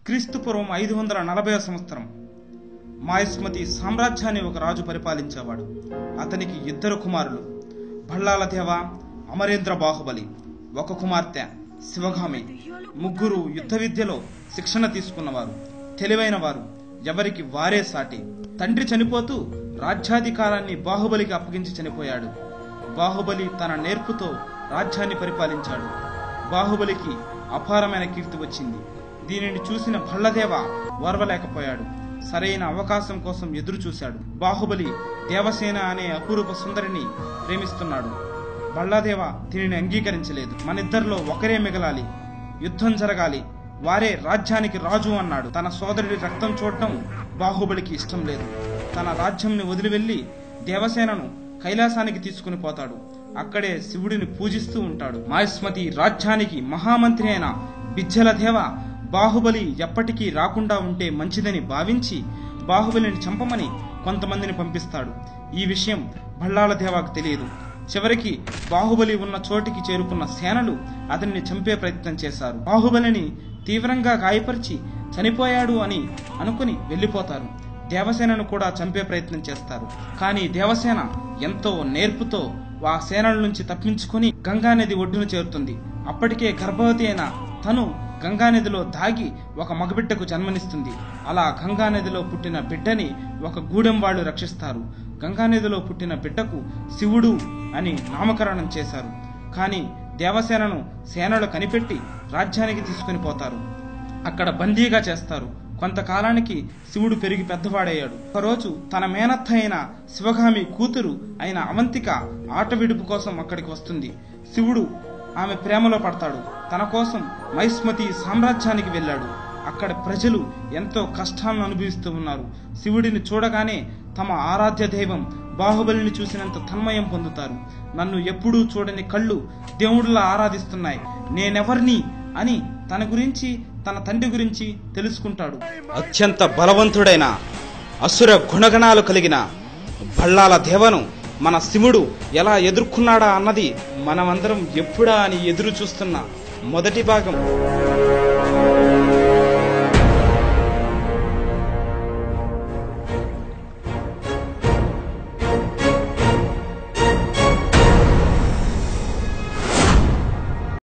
క్రీస్తుపూర్వం 540వ సంవత్సరం మాయస్మతి సామ్రాజ్యాన్ని ఒక రాజు పరిపాలించేవాడు. అతనికి 2 కుమారులు, భళ్ళాల దేవ, అమరేంద్ర బాహుబలి. ఒక కుమార్తె శివగామి. ముగ్గురు యుద్ధ విద్యలో శిక్షణ తీసుకున్నవారు, తెలివైన వారు, ఎవరికి వారే సాటి. తండ్రి చనిపోతూ రాజ్యాధికారాన్ని బాహుబలికి అప్పగించి చనిపోయాడు. బాహుబలి తన నేర్పుతో రాజ్యాన్ని పరిపాలించాడు. బాహుబలికి అపారమైన కీర్తి వచ్చింది. దీనిని చూసిన భళ్ళదేవ ఓర్వలేకపోయాడు. సరైన అవకాశం కోసం ఎదురు చూశాడు. బాహుబలి దేవసేన అనే అపూర్వ సుందరిని ప్రేమిస్తున్నాడు. భళ్ళదేవ దీనిని అంగీకరించలేదు. మనిద్దరిలో ఒకరే మిగలాలి, యుద్ధం జరగాలి, వారే రాజ్యానికి రాజు అన్నాడు. తన సోదరుడి రక్తం చూడటం బాహుబలికి ఇష్టం లేదు. తన రాజ్యంని వదిలి వెళ్లి దేవసేనను కైలాసానికి తీసుకుని పోతాడు. అక్కడే శివుడిని పూజిస్తూ ఉంటాడు. మాయస్మతి రాజ్యానికి మహామంత్రి అయిన బిజ్జల దేవ బాహుబలి ఎప్పటికీ రాకుండా ఉంటే మంచిదని భావించి బాహుబలిని చంపమని కొంతమందిని పంపిస్తాడు. ఈ విషయం భళ్ళాల దేవాకు తెలియదు. చివరికి బాహుబలి ఉన్న చోటికి చేరుకున్న సేనలు అతన్ని చంపే ప్రయత్నం చేశారు. బాహుబలిని తీవ్రంగా గాయపరిచి చనిపోయాడు అని అనుకుని వెళ్లిపోతారు. దేవసేనను కూడా చంపే ప్రయత్నం చేస్తారు. కానీ దేవసేన ఎంతో నేర్పుతో ఆ సేనల నుంచి తప్పించుకుని గంగానది ఒడ్డున చేరుతుంది. అప్పటికే గర్భవతి అయిన తను గంగానదిలో దాగి ఒక మగబిడ్డకు జన్మనిస్తుంది. అలా గంగానదిలో పుట్టిన బిడ్డని ఒక గూడెం వాళ్ళు రక్షిస్తారు. గంగానదిలో పుట్టిన బిడ్డకు శివుడు అని నామకరణం చేశారు. కానీ దేవసేనను సేనలు కనిపెట్టి రాజ్యానికి తీసుకుని పోతారు. అక్కడ బందీగా చేస్తారు. కొంతకాలానికి శివుడు పెరిగి పెద్దవాడయ్యాడు. ఒకరోజు తన మేనత్త అయిన శివగామి కూతురు అయిన అవంతిక ఆట విడుపు కోసం అక్కడికి వస్తుంది. శివుడు ఆమె ప్రేమలో పడతాడు. తన కోసం మైస్మతి సామ్రాజ్యానికి వెళ్ళాడు. అక్కడ ప్రజలు ఎంతో కష్టాలను అనుభవిస్తూ ఉన్నారు. శివుడిని చూడగానే తమ ఆరాధ్య దైవం బాహుబలిని చూసినంత తన్మయం పొందుతారు. నన్ను ఎప్పుడూ చూడని కళ్ళు దేవుడిలా ఆరాధిస్తున్నాయి, నేనెవర్ని అని తన గురించి తన తండ్రి గురించి తెలుసుకుంటాడు. అత్యంత బలవంతుడైన అసుర గుణగణాలు కలిగిన భళ్ళాల దేవను మన శివుడు ఎలా ఎదుర్కొన్నాడా అన్నది మనమందరం ఎప్పుడా అని ఎదురు చూస్తున్న మొదటి భాగం